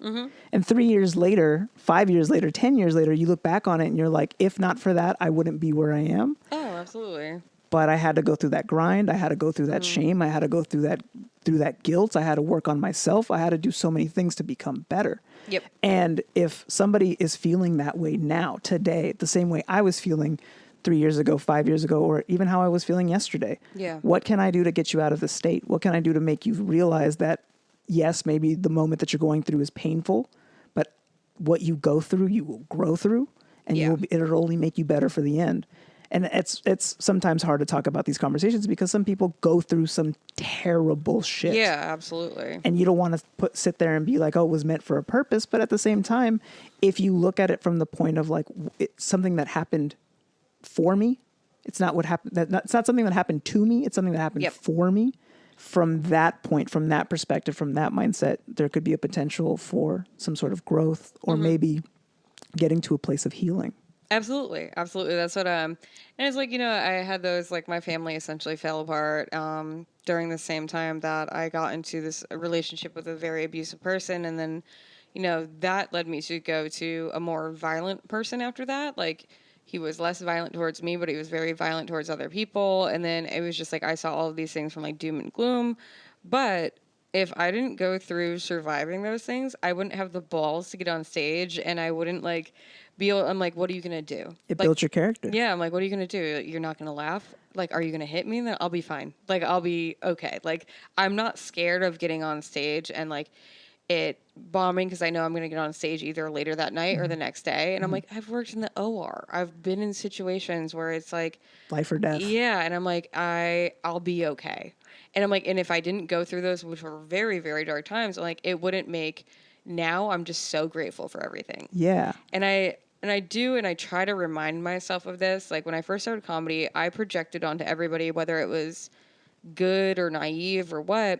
And 3 years later, 5 years later, 10 years later, you look back on it and you're like, if not for that, I wouldn't be where I am. Oh, absolutely. But I had to go through that grind. I had to go through that shame. I had to go through that guilt. I had to work on myself. I had to do so many things to become better. Yep. And if somebody is feeling that way now, today, the same way I was feeling 3 years ago, 5 years ago, or even how I was feeling yesterday, what can I do to get you out of this state? What can I do to make you realize that, yes, maybe the moment that you're going through is painful, but what you go through, you will grow through, and it'll only make you better for the end. And it's sometimes hard to talk about these conversations because some people go through some terrible shit. Yeah, absolutely. And you don't want to sit there and be like, oh, it was meant for a purpose. But at the same time, if you look at it from the point of like, it's something that happened for me, it's not what happened. It's not something that happened to me. It's something that happened for me. From that point, from that perspective, from that mindset, there could be a potential for some sort of growth or maybe getting to a place of healing. Absolutely. Absolutely. That's what, and it's like, I had those, like, my family essentially fell apart, during the same time that I got into this relationship with a very abusive person. And then, that led me to go to a more violent person after that. Like, he was less violent towards me, but he was very violent towards other people. And then it was just like, I saw all of these things from like doom and gloom. But if I didn't go through surviving those things, I wouldn't have the balls to get on stage, and I wouldn't like be able, I'm like, what are you going to do? It Like, built your character. yeah, I'm like, what are you going to do? You're not going to laugh? Like, are you going to hit me? Then I'll be fine. Like, I'll be okay. Like, I'm not scared of getting on stage and like it bombing, because I know I'm going to get on stage either later that night or the next day. And I'm like, I've worked in the OR. I've been in situations where it's like Life or death. yeah, and I'm like, I'll be okay. And I'm like, and if I didn't go through those, which were very, very dark times, I'm like, it wouldn't make, now I'm just so grateful for everything. Yeah. And I try to remind myself of this. Like, when I first started comedy, I projected onto everybody, whether it was good or naive or what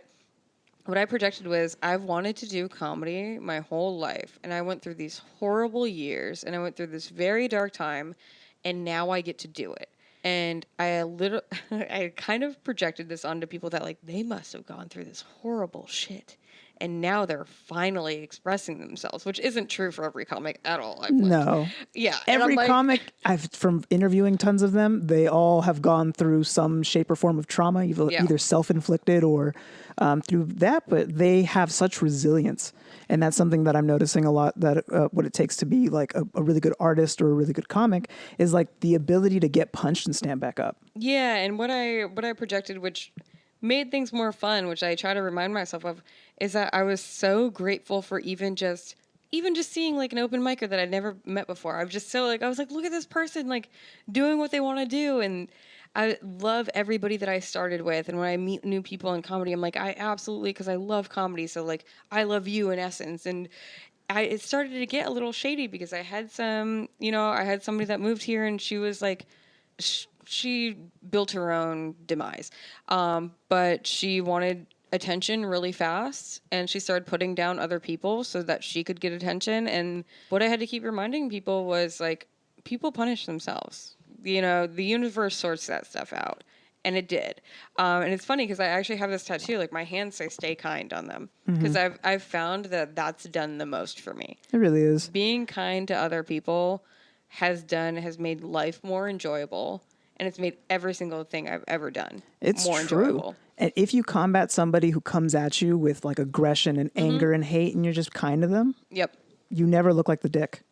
I projected was, I've wanted to do comedy my whole life. And I went through these horrible years, and I went through this very dark time, and now I get to do it. And I kind of projected this onto people that like, they must have gone through this horrible shit. And now they're finally expressing themselves, which isn't true for every comic at all. I've learned. No. Yeah. And Every I'm like, comic, from interviewing tons of them, they all have gone through some shape or form of trauma, either self-inflicted or through that, but they have such resilience. And that's something that I'm noticing a lot, that what it takes to be like a really good artist or a really good comic is like the ability to get punched and stand back up. yeah. And what I projected, which made things more fun, which I try to remind myself of, is that I was so grateful for even just seeing like an open micer that I'd never met before. I was like, look at this person like doing what they want to do. And I love everybody that I started with. And when I meet new people in comedy, I'm like, I absolutely, because I love comedy. So like, I love you in essence. And it started to get a little shady because I had somebody that moved here, and she was like, she built her own demise. But she wanted attention really fast, and she started putting down other people so that she could get attention. And what I had to keep reminding people was like, people punish themselves. The universe sorts that stuff out. And it did. And it's funny because I actually have this tattoo, like my hands say "stay kind" on them, because I've found that that's done the most for me. It really is. Being kind to other people has made life more enjoyable, and it's made every single thing I've ever done more enjoyable. And if you combat somebody who comes at you with like aggression and anger and hate, and you're just kind to them, Yep. you never look like the dick.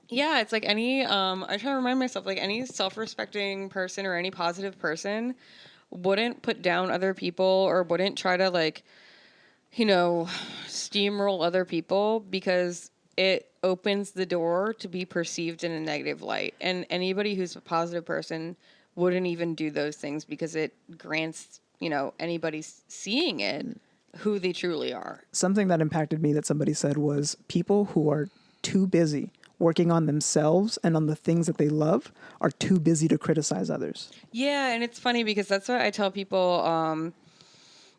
Yeah, it's like I try to remind myself, like any self-respecting person or any positive person wouldn't put down other people or wouldn't try to like, steamroll other people, because it opens the door to be perceived in a negative light. And anybody who's a positive person wouldn't even do those things, because it grants, anybody seeing it who they truly are. Something that impacted me that somebody said was, people who are too busy working on themselves and on the things that they love are too busy to criticize others. Yeah, and it's funny because that's what I tell people.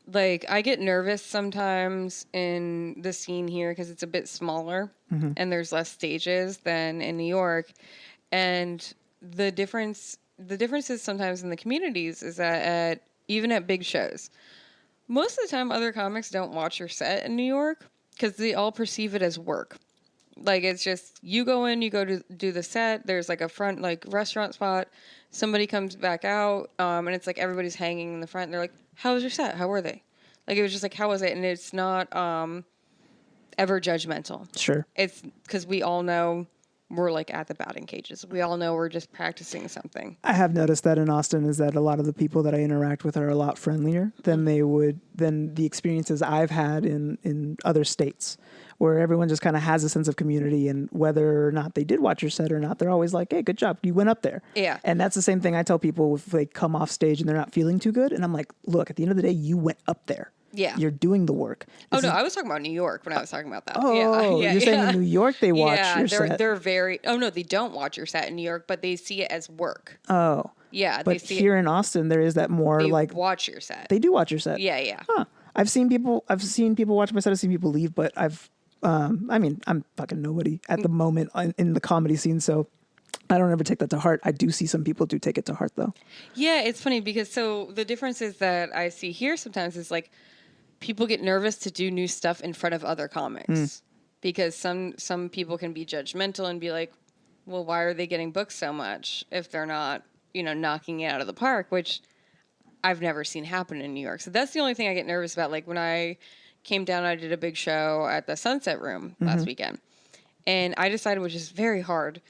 Like, I get nervous sometimes in the scene here because it's a bit smaller and there's less stages than in New York. And the differences sometimes in the communities is that even at big shows, most of the time other comics don't watch your set in New York because they all perceive it as work. Like, it's just, you go in, you go to do the set, there's like a front like restaurant spot, somebody comes back out, and it's like everybody's hanging in the front, and they're like, how was your set? How were they? Like, it was just like, how was it? And it's not ever judgmental. Sure. It's because we all know we're like at the batting cages. We all know we're just practicing something. I have noticed that in Austin, is that a lot of the people that I interact with are a lot friendlier than than the experiences I've had in other states, where everyone just kind of has a sense of community, and whether or not they did watch your set or not, they're always like, hey, good job, you went up there. Yeah. And that's the same thing I tell people if they come off stage and they're not feeling too good. And I'm like, look, at the end of the day, you went up there. Yeah. You're doing the work. I was talking about New York when I was talking about that. Oh, yeah, you're saying in New York they watch your set? They're very... Oh, no, they don't watch your set in New York, but they see it as work. Oh. Yeah, but here in Austin, there is that more they like... watch your set. They do watch your set. Yeah. Huh. I've seen people watch my set, I've seen people leave, but I'm fucking nobody at the moment in the comedy scene, so I don't ever take that to heart. I do see some people do take it to heart though. Yeah, it's funny because so the difference is that I see here sometimes is like people get nervous to do new stuff in front of other comics because some people can be judgmental and be like, well, why are they getting booked so much if they're not, knocking it out of the park, which I've never seen happen in New York. So that's the only thing I get nervous about. Like when I came down, I did a big show at the Sunset Room last weekend, and I decided, which is very hard,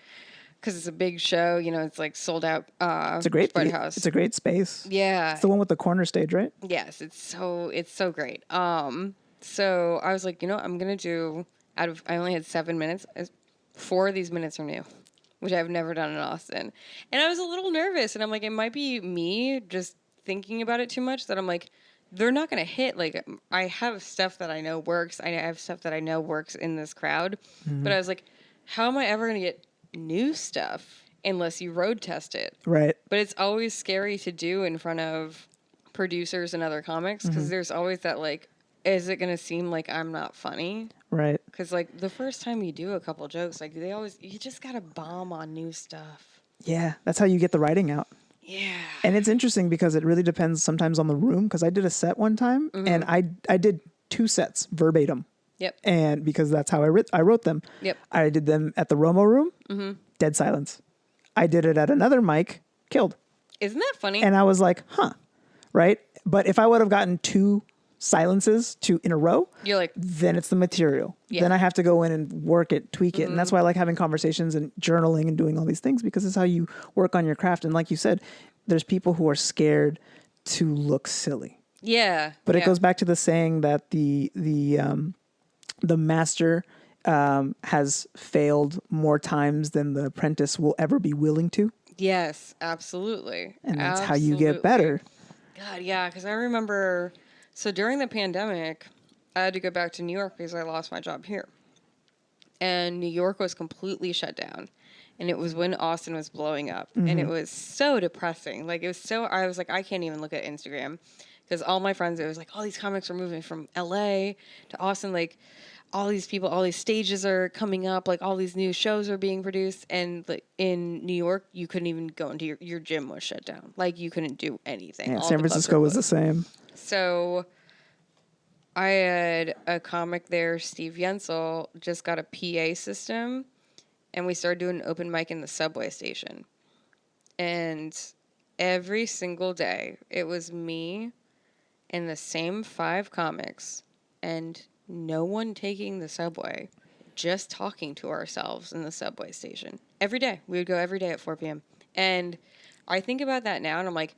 because it's a big show, it's like sold out. It's a great house. It's a great space. Yeah, it's the one with the corner stage, right? Yes, it's so great. So I was like, I'm gonna do I only had 7 minutes. 4 of these minutes are new, which I've never done in Austin, and I was a little nervous. And I'm like, it might be me just thinking about it too much. That I'm like, they're not gonna hit. Like I have stuff that I know works. I have stuff that I know works in this crowd, but I was like, how am I ever gonna get new stuff unless you road test it, right? But it's always scary to do in front of producers and other comics because there's always that like, is it going to seem like I'm not funny, right? Because like the first time you do a couple jokes, like you just gotta bomb on new stuff. Yeah, that's how you get the writing out. Yeah. And it's interesting because it really depends sometimes on the room, because I did a set one time and I did 2 sets verbatim. Yep. And because that's how I wrote them. Yep. I did them at the Romo room, dead silence. I did it at another mic, killed. Isn't that funny? And I was like, huh, right? But if I would have gotten 2 silences in a row, you're like, then it's the material. Yeah. Then I have to go in and work it, tweak it. And that's why I like having conversations and journaling and doing all these things, because it's how you work on your craft. And like you said, there's people who are scared to look silly. Yeah. But it goes back to the saying that the master has failed more times than the apprentice will ever be willing to. Yes, absolutely. And that's how you get better. God, yeah, because I remember, so during the pandemic, I had to go back to New York because I lost my job here. And New York was completely shut down. And it was when Austin was blowing up. And it was so depressing. Like, I was like, I can't even look at Instagram. Because all my friends, it was like, all these comics are moving from LA to Austin. Like, all these people, all these stages are coming up. Like, all these new shows are being produced. And like in New York, you couldn't even go into your gym was shut down. Like, you couldn't do anything. Yeah, San Francisco was the same. So I had a comic there, Steve Yensel, just got a PA system. And we started doing an open mic in the subway station. And every single day, it was me and the same 5 comics and no one taking the subway, just talking to ourselves in the subway station. Every day. We would go every day at 4 p.m. And I think about that now and I'm like,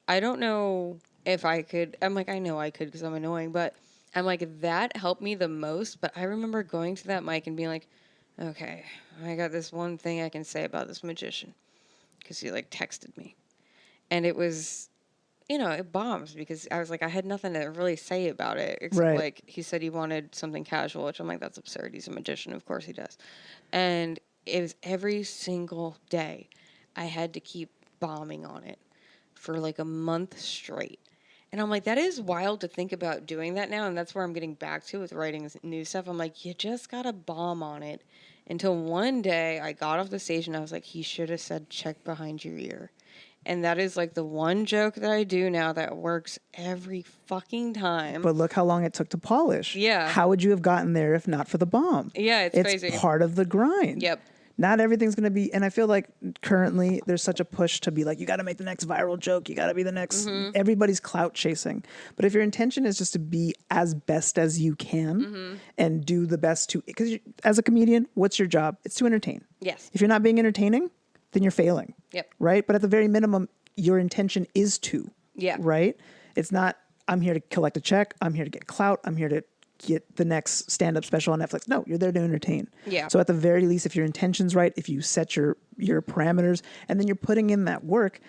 I don't know if I could. I'm like, I know I could because I'm annoying, but I'm like, that helped me the most. But I remember going to that mic and being like, okay, I got this one thing I can say about this magician, because he like texted me. And it was, it bombs because I was like, I had nothing to really say about it. Except like he said he wanted something casual, which I'm like, that's absurd. He's a magician. Of course he does. And it was every single day I had to keep bombing on it for like a month straight. And I'm like, that is wild to think about doing that now. And that's where I'm getting back to with writing new stuff. I'm like, you just got to bomb on it. Until one day I got off the stage and I was like, he should have said, check behind your ear. And that is like the one joke that I do now that works every fucking time. But look how long it took to polish. Yeah. How would you have gotten there if not for the bomb? Yeah, it's crazy. It's part of the grind. Yep. Not everything's going to be, and I feel like currently there's such a push to be like, you got to make the next viral joke. You got to be the next, everybody's clout chasing. But if your intention is just to be as best as you can and do the best because as a comedian, what's your job? It's to entertain. Yes. If you're not being entertaining, then you're failing. Yep. Right? But at the very minimum, your intention is to. Yeah. Right? It's not, I'm here to collect a check. I'm here to get clout. I'm here to get the next stand-up special on Netflix. No, you're there to entertain. Yeah. So at the very least, if your intention's right, if you set your parameters and then you're putting in that work,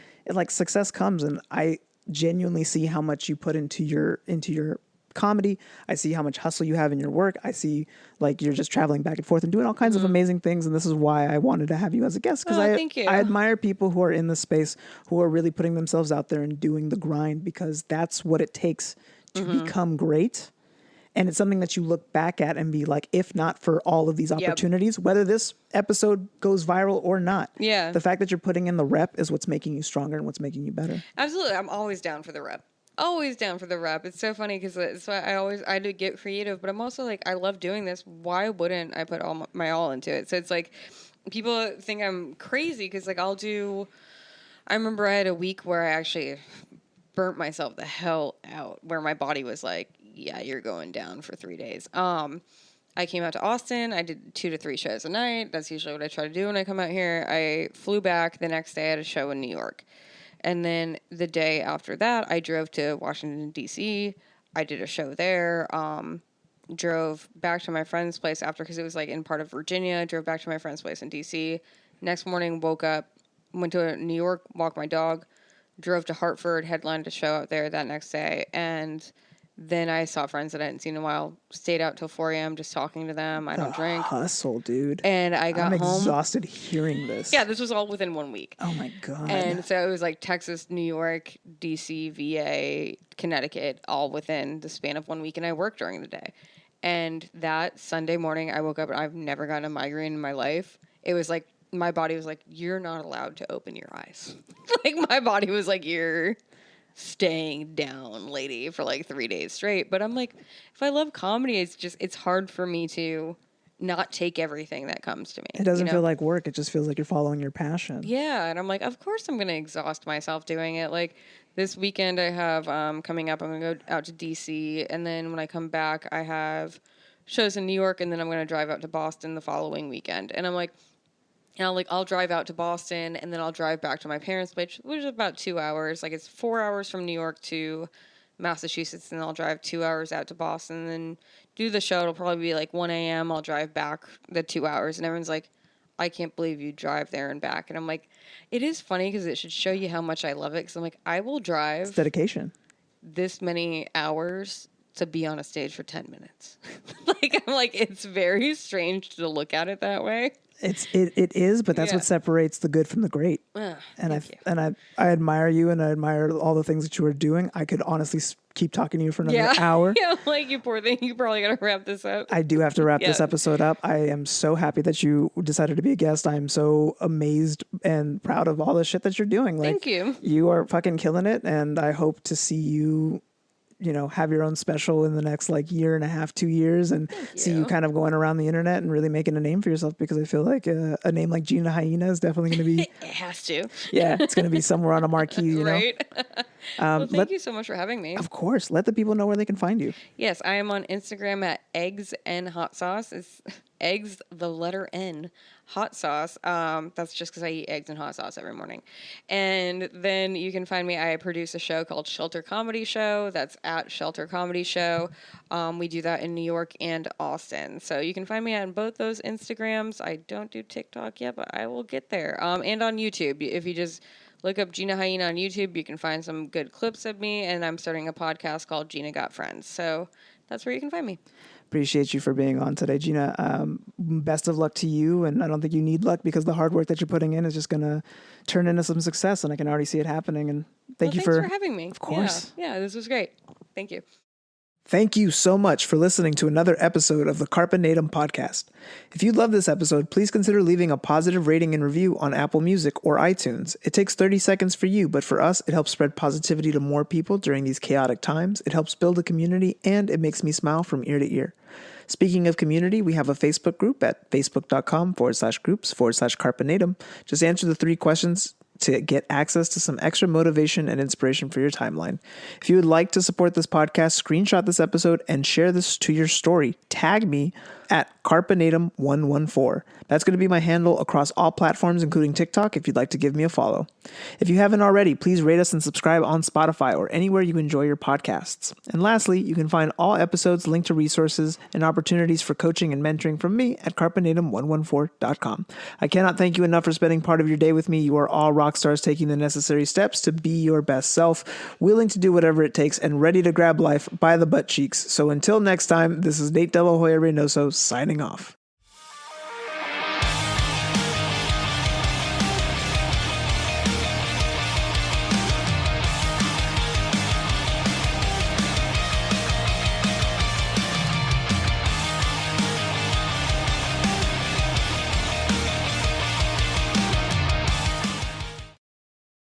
success comes. And I genuinely see how much you put into your comedy. I see how much hustle you have in your work. I see you're just traveling back and forth and doing all kinds of amazing things. And this is why I wanted to have you as a guest, because I admire people who are in this space, who are really putting themselves out there and doing the grind, because that's what it takes to become great. And it's something that you look back at and be like, if not for all of these opportunities, whether this episode goes viral or not, the fact that you're putting in the rep is what's making you stronger and what's making you better. Absolutely. I'm always down for the rep. Always down for the rep. It's so funny because it's why I do get creative, but I'm also like, I love doing this. Why wouldn't I put all my all into it? So it's like, people think I'm crazy because like I remember I had a week where I actually burnt myself the hell out, where my body was like, yeah, you're going down for 3 days. I came out to Austin. I did 2 to 3 shows a night. That's usually what I try to do when I come out here. I flew back. The next day I had a show in New York. And then the day after that, I drove to Washington, D.C. I did a show there. Drove back to my friend's place after, because it was like in part of Virginia. Drove back to my friend's place in D.C. Next morning, woke up, went to New York, walked my dog, drove to Hartford, headlined a show out there that next day. And then I saw friends that I hadn't seen in a while, stayed out till 4 a.m. just talking to them. I don't drink. Hustle, dude. And I got home. I'm exhausted hearing this. Yeah, this was all within 1 week. Oh my God. And so it was like Texas, New York, DC, VA, Connecticut, all within the span of 1 week. And I worked during the day. And that Sunday morning, I woke up and I've never gotten a migraine in my life. It was like, my body was like, you're not allowed to open your eyes. Like, my body was like, you're staying down, lady, for like 3 days straight. But I'm like, if I love comedy, it's hard for me to not take everything that comes to me. It doesn't feel like work. It just feels like you're following your passion. Yeah. And I'm like, of course I'm going to exhaust myself doing it. Like, this weekend I have coming up, I'm going to go out to DC. And then when I come back, I have shows in New York. And then I'm going to drive out to Boston the following weekend. And I'm like, I'll drive out to Boston and then I'll drive back to my parents' place, which is about 2 hours. Like, it's 4 hours from New York to Massachusetts, and I'll drive 2 hours out to Boston and then do the show. It'll probably be like 1 a.m. I'll drive back the 2 hours, and everyone's like, I can't believe you drive there and back. And I'm like, it is funny because it should show you how much I love it. Because I'm like, I will drive it's dedication this many hours to be on a stage for 10 minutes. I'm like, it's very strange to look at it that way. It is, but that's what separates the good from the great. And I admire you, and I admire all the things that you are doing. I could honestly keep talking to you for another hour. Yeah, like, you poor thing. You probably got to wrap this up. I do have to wrap this episode up. I am so happy that you decided to be a guest. I am so amazed and proud of all the shit that you're doing. Like, thank you. You are fucking killing it, and I hope to see you, have your own special in the next like year and a half, 2 years, and see you kind of going around the internet and really making a name for yourself, because I feel like a name like Gina Hyena is definitely going to be. It has to. Yeah, it's going to be somewhere on a marquee, right? Well, thank you so much for having me. Of course. Let the people know where they can find you. Yes, I am on Instagram at eggs and hot sauce. It's eggs, the letter N, hot sauce. That's just because I eat eggs and hot sauce every morning. And then you can find me. I produce a show called Shelter Comedy Show. That's at Shelter Comedy Show. We do that in New York and Austin. So you can find me on both those Instagrams. I don't do TikTok yet, but I will get there. And on YouTube. If you just look up Gina Hyena on YouTube, you can find some good clips of me. And I'm starting a podcast called Gina Got Friends. So that's where you can find me. Appreciate you for being on today, Gina. Best of luck to you. And I don't think you need luck, because the hard work that you're putting in is just going to turn into some success. And I can already see it happening. And thanks for having me. Of course. Yeah, this was great. Thank you. Thank you so much for listening to another episode of the Carpe Natem Podcast. If you love this episode, please consider leaving a positive rating and review on Apple Music or iTunes. It takes 30 seconds for you, but for us, it helps spread positivity to more people during these chaotic times. It helps build a community, and it makes me smile from ear to ear. Speaking of community, we have a Facebook group at facebook.com/groups/Carpe Natem. Just answer the 3 questions to get access to some extra motivation and inspiration for your timeline. If you would like to support this podcast, screenshot this episode and share this to your story. Tag me at Carpe Natem 114. That's going to be my handle across all platforms, including TikTok, if you'd like to give me a follow. If you haven't already, please rate us and subscribe on Spotify or anywhere you enjoy your podcasts. And lastly, you can find all episodes, linked to resources, and opportunities for coaching and mentoring from me at carpenatem114.com. I cannot thank you enough for spending part of your day with me. You are all rock stars taking the necessary steps to be your best self, willing to do whatever it takes, and ready to grab life by the butt cheeks. So until next time, this is Nate Hoya-Reynoso signing off.